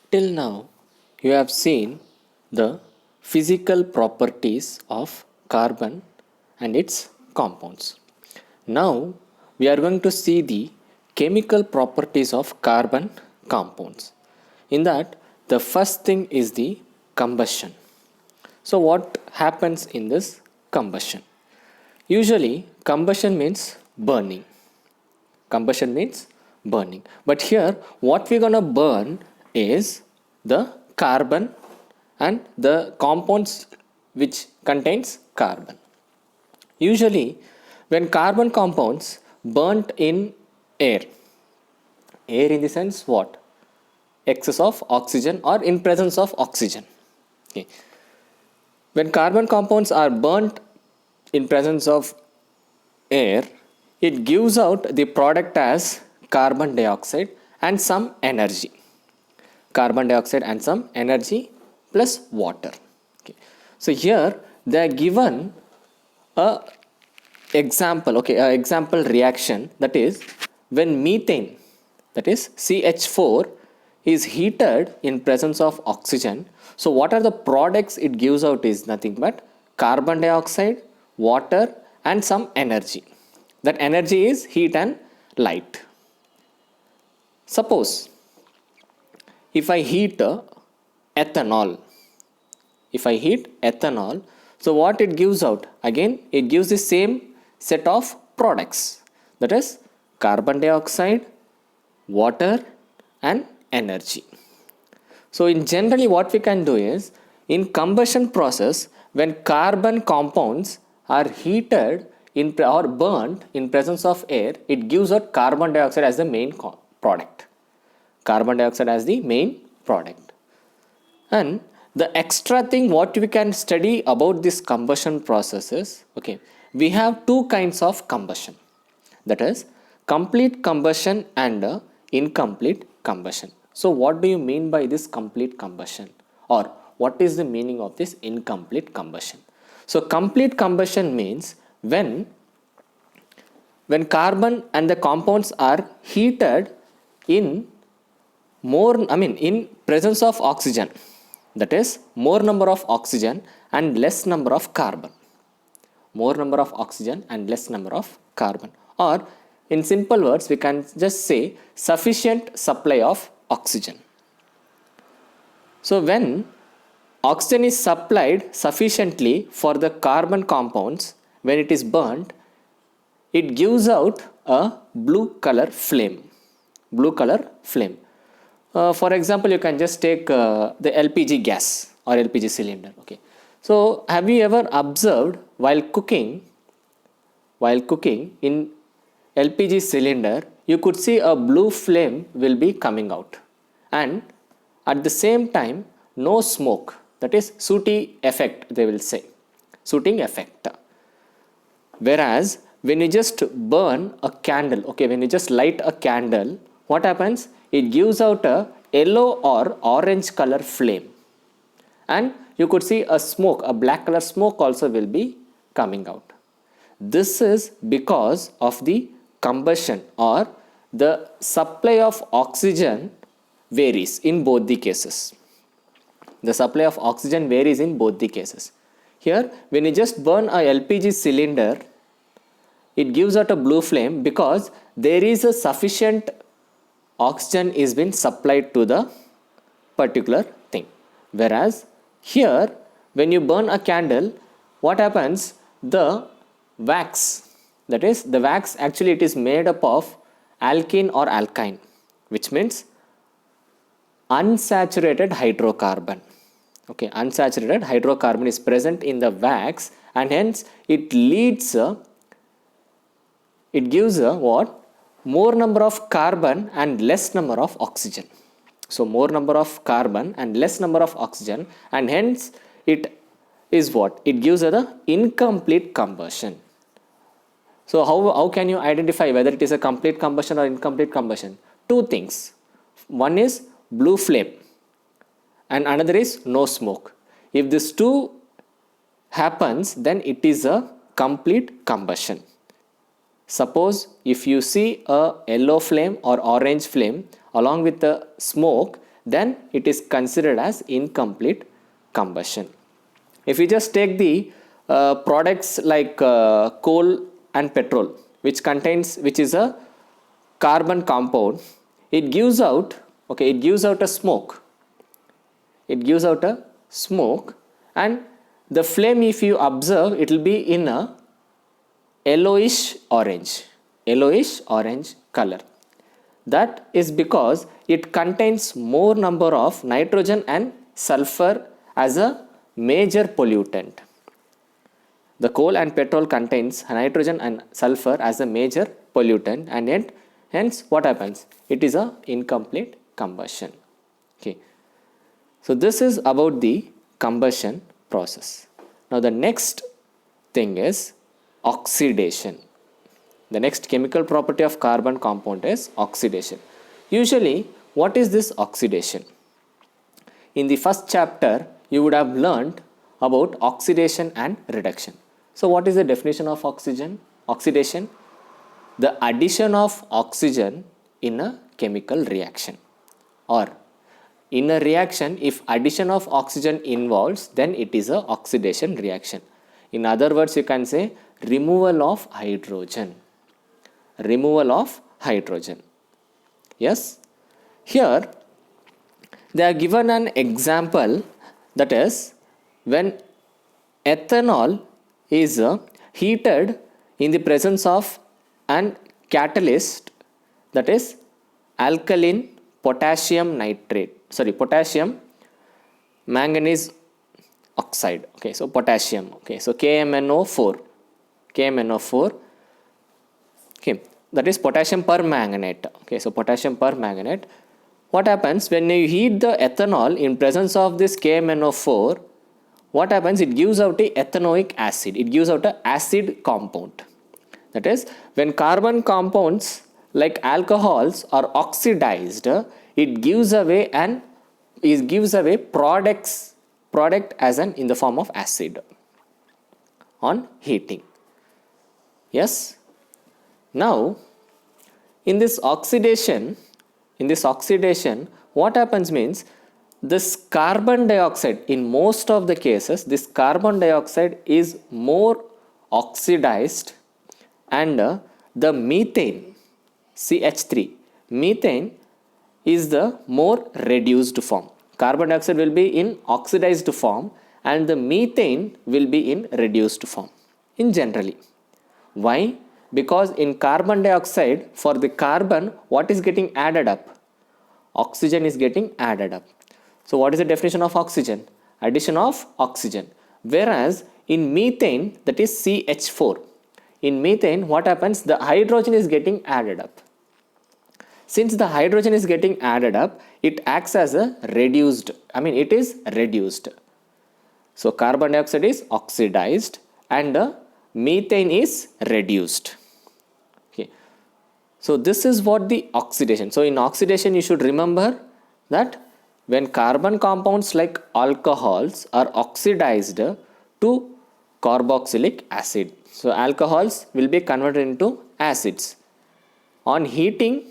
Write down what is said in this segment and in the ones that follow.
Till now, you have seen the physical properties of carbon and its compounds. Now, we are going to see the chemical properties of carbon compounds. In that, the first thing is the combustion. So, what happens in this combustion? Usually, combustion means burning. Combustion means burning. But here, what we're gonna burn is the carbon and the compounds which contains carbon. Usually, when carbon compounds burnt in air, air in the sense what? Excess of oxygen or in presence of oxygen. Okay. When carbon compounds are burnt in presence of air, it gives out the product as carbon dioxide and some energy. Carbon dioxide and some energy plus water. Okay. So here they are given a example, okay, a example reaction, that is when methane, that is CH4, is heated in presence of oxygen. So what are the products it gives out is nothing but carbon dioxide, water and some energy. That energy is heat and light. Suppose if I heat ethanol, so what it gives out? Again, it gives the same set of products, that is carbon dioxide, water and energy. So in generally what we can do is, in combustion process, when carbon compounds are heated in or burnt in presence of air, it gives out carbon dioxide as the main product. Carbon dioxide as the main product. And the extra thing what we can study about this combustion process is, okay, we have two kinds of combustion, that is complete combustion and incomplete combustion. So what do you mean by this complete combustion, or what is the meaning of this incomplete combustion? So complete combustion means when carbon and the compounds are heated in in presence of oxygen, that is more number of oxygen and less number of carbon. More number of oxygen and less number of carbon, or in simple words we can just say sufficient supply of oxygen. So when oxygen is supplied sufficiently for the carbon compounds, when it is burnt, it gives out a blue color flame. For example, you can just take the LPG gas or LPG cylinder. Okay. So have you ever observed while cooking in LPG cylinder, you could see a blue flame will be coming out, and at the same time no smoke, that is sooty effect, they will say, sooting effect. Whereas when you just burn a candle, okay, when you just light a candle, what happens? It gives out a yellow or orange color flame, and you could see a smoke, a black color smoke also will be coming out. This is because of the combustion, or the supply of oxygen varies in both the cases. The supply of oxygen varies in both the cases. Here, when you just burn a LPG cylinder, it gives out a blue flame because there is a sufficient oxygen is been supplied to the particular thing. Whereas here, when you burn a candle, what happens? The wax, that is the wax, actually it is made up of alkene or alkyne, which means unsaturated hydrocarbon. Okay, unsaturated hydrocarbon is present in the wax, and hence it leads it gives a what? More number of carbon and less number of oxygen. So more number of carbon and less number of oxygen, and hence it is what? It gives the incomplete combustion. So how can you identify whether it is a complete combustion or incomplete combustion? Two things. One is blue flame and another is no smoke. If these two happens, then it is a complete combustion. Suppose if you see a yellow flame or orange flame along with the smoke, then it is considered as incomplete combustion. If you just take the products like coal and petrol, which is a carbon compound, it gives out a smoke. It gives out a smoke, and the flame, if you observe, it will be in a yellowish orange color. That is because it contains more number of nitrogen and sulfur as a major pollutant. The coal and petrol contains nitrogen and sulfur as a major pollutant, and yet hence what happens? It is a incomplete combustion. Okay. So this is about the combustion process. Now the next thing is oxidation. The next chemical property of carbon compound is oxidation. Usually, what is this oxidation? In the first chapter, you would have learned about oxidation and reduction. So what is the definition of oxidation? The addition of oxygen in a chemical reaction, or in a reaction, if addition of oxygen involves, then it is a oxidation reaction. In other words, you can say removal of hydrogen. Yes. Here they are given an example, that is when ethanol is heated in the presence of an catalyst, that is alkaline potassium manganese oxide. Okay, so potassium. Okay, so KMNO4. Okay, that is potassium permanganate. Okay, so potassium permanganate. What happens when you heat the ethanol in presence of this KMNO4? What happens? It gives out a ethanoic acid. It gives out an acid compound. That is, when carbon compounds like alcohols are oxidized, it gives away product as in the form of acid on heating. Yes. Now, in this oxidation, what happens means, this carbon dioxide, in most of the cases, this carbon dioxide is more oxidized, and the methane, CH3, methane is the more reduced form. Carbon dioxide will be in oxidized form, and the methane will be in reduced form in generally. Why? Because in carbon dioxide, for the carbon, what is getting added up? Oxygen is getting added up. So what is the definition of oxygen? Addition of oxygen. Whereas in methane, that is CH4. In methane, what happens? The hydrogen is getting added up. Since the hydrogen is getting added up, it acts as a reduced. It is reduced. So carbon dioxide is oxidized and methane is reduced. Okay. So this is what the oxidation. So in oxidation, you should remember that when carbon compounds like alcohols are oxidized to carboxylic acid, so alcohols will be converted into acids. On heating,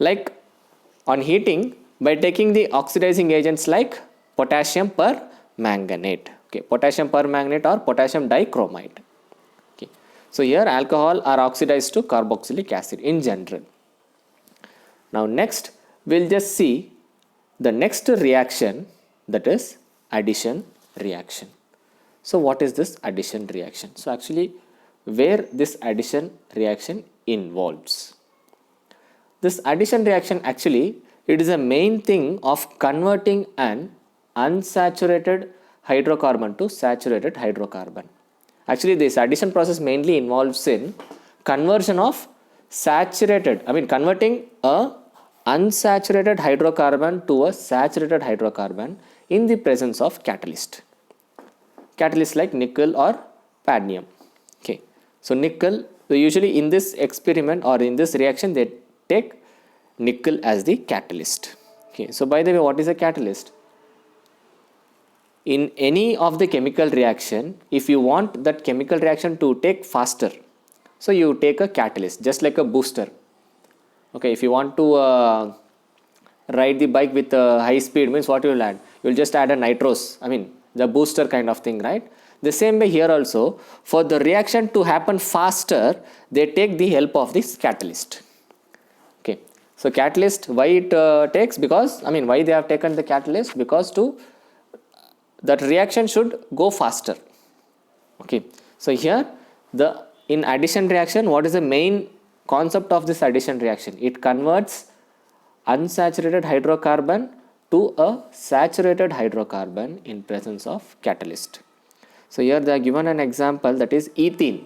by taking the oxidizing agents like potassium permanganate. Okay, potassium permanganate or potassium dichromate. Okay, so here alcohol are oxidized to carboxylic acid in general. Now next, we'll just see the next reaction, that is addition reaction. So what is this addition reaction? So actually, where this addition reaction involves. This addition reaction, actually, it is a main thing of converting an unsaturated hydrocarbon to saturated hydrocarbon. Actually, this addition process mainly involves in conversion of converting a unsaturated hydrocarbon to a saturated hydrocarbon in the presence of catalyst like nickel or cadmium. Okay, so nickel, usually in this experiment or in this reaction, they take nickel as the catalyst. Okay, so by the way, what is a catalyst? In any of the chemical reaction, if you want that chemical reaction to take faster, so you take a catalyst, just like a booster. Okay, if you want to ride the bike with high speed means what you will add? You will just add a nitros, I mean the booster kind of thing, right? The same way here also, for the reaction to happen faster, they take the help of this catalyst. Okay, so catalyst, why it takes? Because, I mean, why they have taken the catalyst? Because to that reaction should go faster. Okay, so here the in addition reaction, what is the main concept of this addition reaction? It converts unsaturated hydrocarbon to a saturated hydrocarbon in presence of catalyst. So here they are given an example, that is ethene.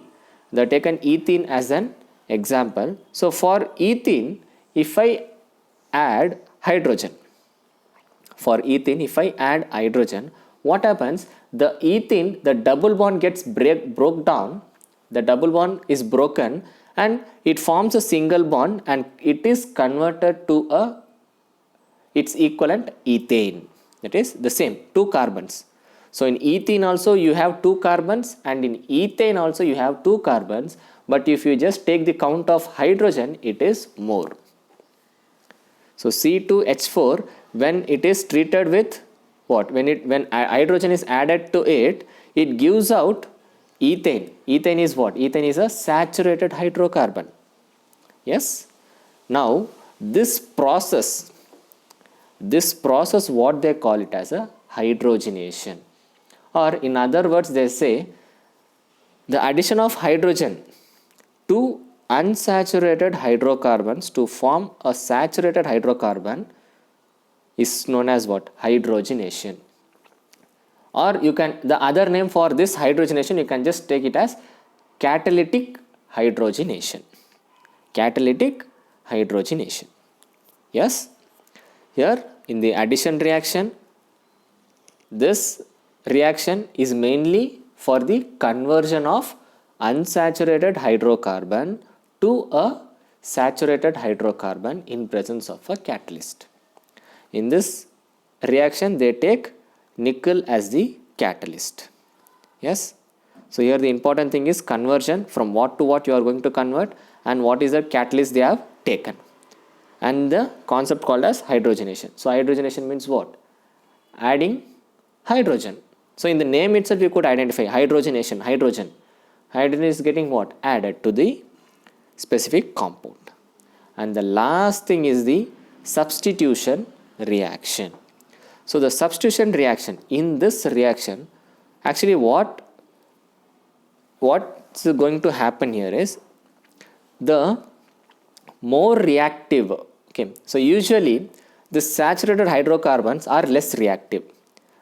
They have taken ethene as an example. So for ethene, if I add hydrogen, what happens? The ethene, the double bond gets broke down, the double bond is broken and it forms a single bond and it is converted to its equivalent ethane. That is the same, two carbons. So in ethene also you have two carbons and in ethane also you have two carbons, but if you just take the count of hydrogen, it is more. So C2H4, when it is treated with what? When hydrogen is added to it, it gives out ethane. Ethane is what? Ethane is a saturated hydrocarbon. Yes. Now this process what they call it as a hydrogenation, or in other words they say the addition of hydrogen to unsaturated hydrocarbons to form a saturated hydrocarbon is known as what? Hydrogenation. Or you can, the other name for this hydrogenation, you can just take it as catalytic hydrogenation. Catalytic hydrogenation. Yes. Here in the addition reaction, this reaction is mainly for the conversion of unsaturated hydrocarbon to a saturated hydrocarbon in presence of a catalyst. In this reaction, they take nickel as the catalyst. Yes. So here the important thing is conversion, from what to what you are going to convert and what is the catalyst they have taken, and the concept called as hydrogenation. So hydrogenation means what? Adding hydrogen. So in the name itself you could identify hydrogenation, hydrogen. Hydrogen is getting what? Added to the specific compound. And the last thing is the substitution reaction. So the substitution reaction, in this reaction, actually what's going to happen here is the more reactive. Okay, so usually the saturated hydrocarbons are less reactive,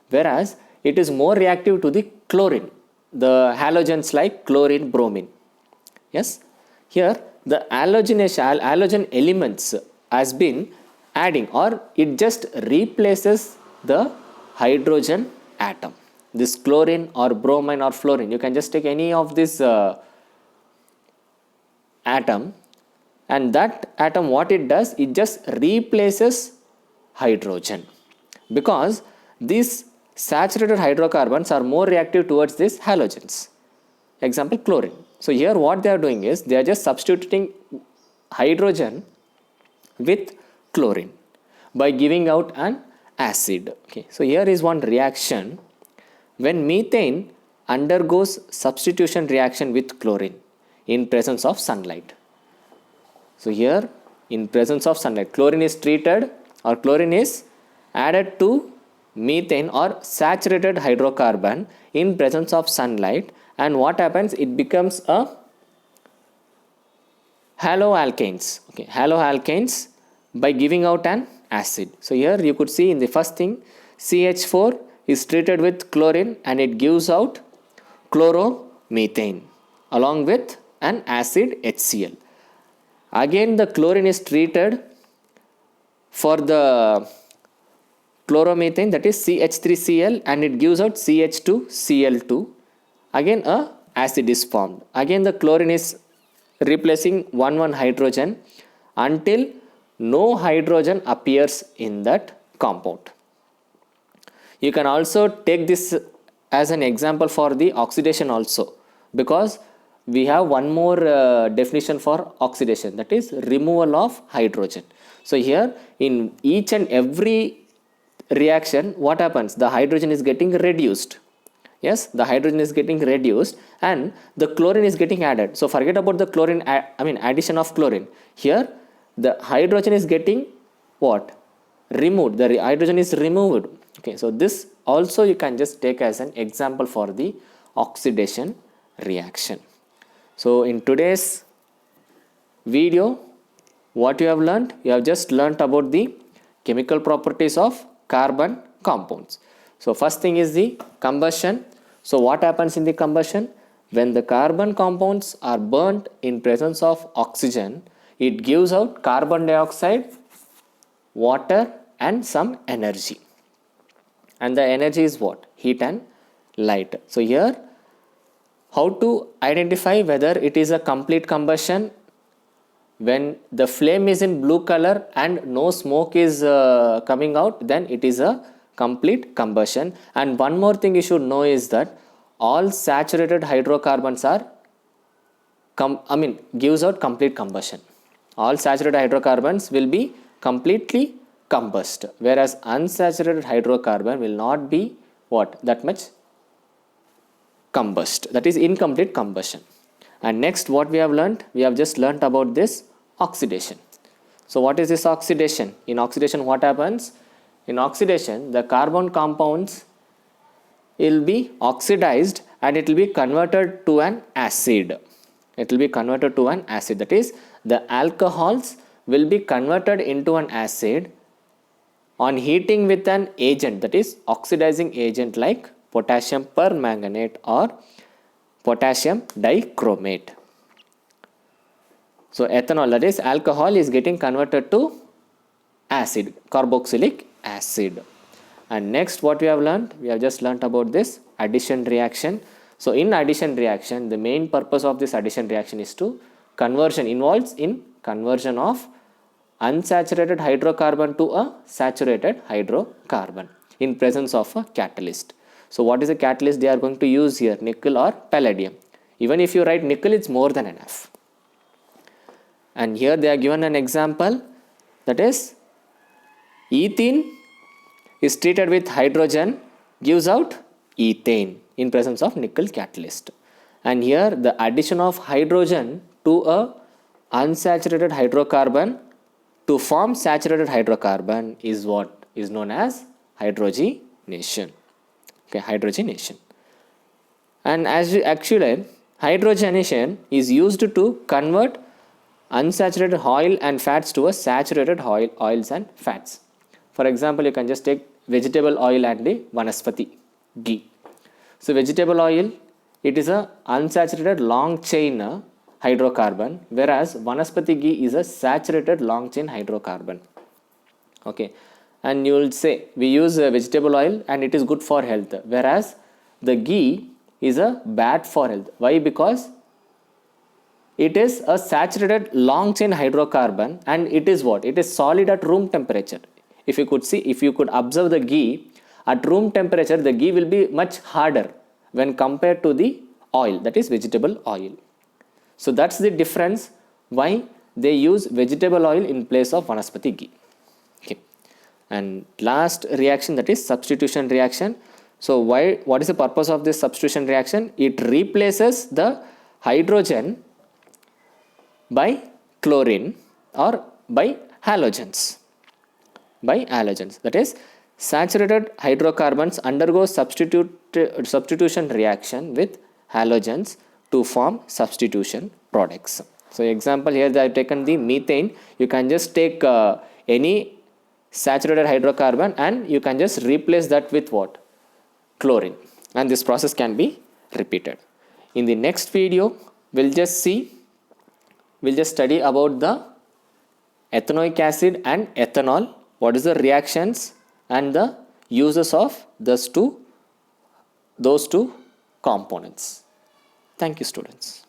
whereas it is more reactive to the chlorine, the halogens like chlorine, bromine. Yes, here the halogen elements has been adding, or it just replaces the hydrogen atom. This chlorine or bromine or fluorine, you can just take any of this atom, and that atom, what it does, it just replaces hydrogen, because these saturated hydrocarbons are more reactive towards these halogens. Example, chlorine. So here what they are doing is they are just substituting hydrogen with chlorine by giving out an acid. Okay, so here is one reaction when methane undergoes substitution reaction with chlorine in presence of sunlight. So here in presence of sunlight, chlorine is treated, or chlorine is added to methane or saturated hydrocarbon in presence of sunlight, and what happens? It becomes a haloalkanes. Okay, haloalkanes by giving out an acid. So here you could see in the first thing, CH4 is treated with chlorine and it gives out chloromethane along with an acid HCl. Again the chlorine is treated for the chloromethane, that is CH3Cl, and it gives out CH2Cl2. Again a acid is formed. Again the chlorine is replacing 1 hydrogen until no hydrogen appears in that compound. You can also take this as an example for the oxidation also, because we have one more definition for oxidation, that is removal of hydrogen. So here in each and every reaction, what happens? The hydrogen is getting reduced. Yes, the hydrogen is getting reduced and the chlorine is getting added. So forget about the chlorine, addition of chlorine. Here the hydrogen is getting what? Removed. The hydrogen is removed. Okay, so this also you can just take as an example for the oxidation reaction. So in today's video, what you have learned? You have just learnt about the chemical properties of carbon compounds. So first thing is the combustion. So what happens in the combustion? When the carbon compounds are burnt in presence of oxygen, it gives out carbon dioxide, water and some energy. And the energy is what? Heat and light. So here, how to identify whether it is a complete combustion? When the flame is in blue color and no smoke is coming out, then it is a complete combustion. And one more thing you should know is that all saturated hydrocarbons are gives out complete combustion. All saturated hydrocarbons will be completely combust, whereas unsaturated hydrocarbon will not be what? That much combust. That is incomplete combustion. And next what we have learnt? We have just learnt about this oxidation. So what is this oxidation? In oxidation what happens? In oxidation the carbon compounds will be oxidized and it will be converted to an acid. It will be converted to an acid. That is, the alcohols will be converted into an acid on heating with an agent, that is oxidizing agent like potassium permanganate or potassium dichromate. So ethanol, that is alcohol, is getting converted to acid, carboxylic acid. And next what we have learned? We have just learnt about this addition reaction. So in addition reaction, the main purpose of this addition reaction is to involves in conversion of unsaturated hydrocarbon to a saturated hydrocarbon in presence of a catalyst. So what is the catalyst they are going to use here? Nickel or palladium. Even if you write nickel, it's more than enough. And here they are given an example, that is ethene is treated with hydrogen, gives out ethane in presence of nickel catalyst. And here the addition of hydrogen to a unsaturated hydrocarbon to form saturated hydrocarbon is what is known as hydrogenation. Okay, hydrogenation. And actually hydrogenation is used to convert unsaturated oil and fats to a saturated oils and fats. For example, you can just take vegetable oil and the vanaspati ghee. So vegetable oil, it is a unsaturated long chain hydrocarbon, whereas vanaspati ghee is a saturated long chain hydrocarbon. Okay, and you will say we use vegetable oil and it is good for health, whereas the ghee is a bad for health. Why? Because it is a saturated long chain hydrocarbon and it is what? It is solid at room temperature. If you could observe the ghee at room temperature, the ghee will be much harder when compared to the oil, that is vegetable oil. So that's the difference why they use vegetable oil in place of vanaspati ghee. Okay. And last reaction, that is substitution reaction. So what is the purpose of this substitution reaction? It replaces the hydrogen by chlorine or by halogens. That is, saturated hydrocarbons undergo substitution reaction with halogens to form substitution products. So example, here I have taken the methane. You can just take any saturated hydrocarbon and you can just replace that with what? Chlorine. And this process can be repeated. In the next video, we'll just study about the ethanoic acid and ethanol. What is the reactions and the uses of those two components. Thank you, students.